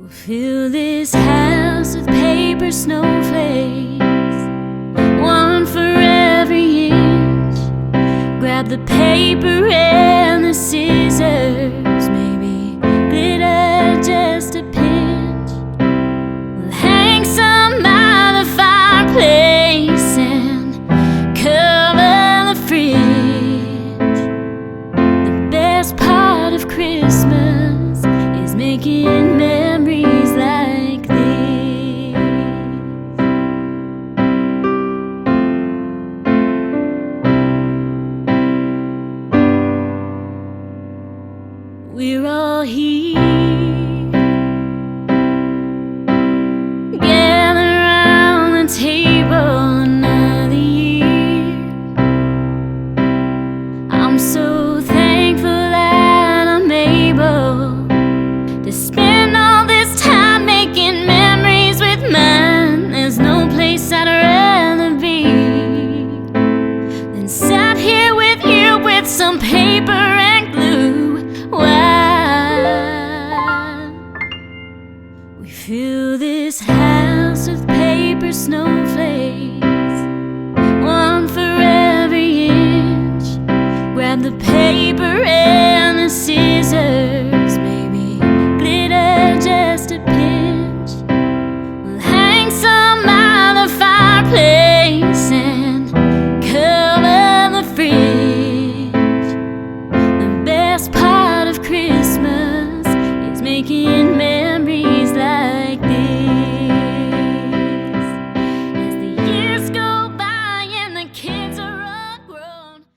Fill this house with paper snowflakes, one for every inch. Grab the paper and the scissors, maybe glitter just a pinch. We'll hang some by the fireplace and cover the fridge. The best part of Christmas is making memories like this. We're all here, gather around the table another year. I'm so thankful that I'm able to spend all this time making memories with mine. There's no place I'd rather be than sat here with you with some paper and glue. While we fill this house with paper snowflakes, one for every inch. Grab the paper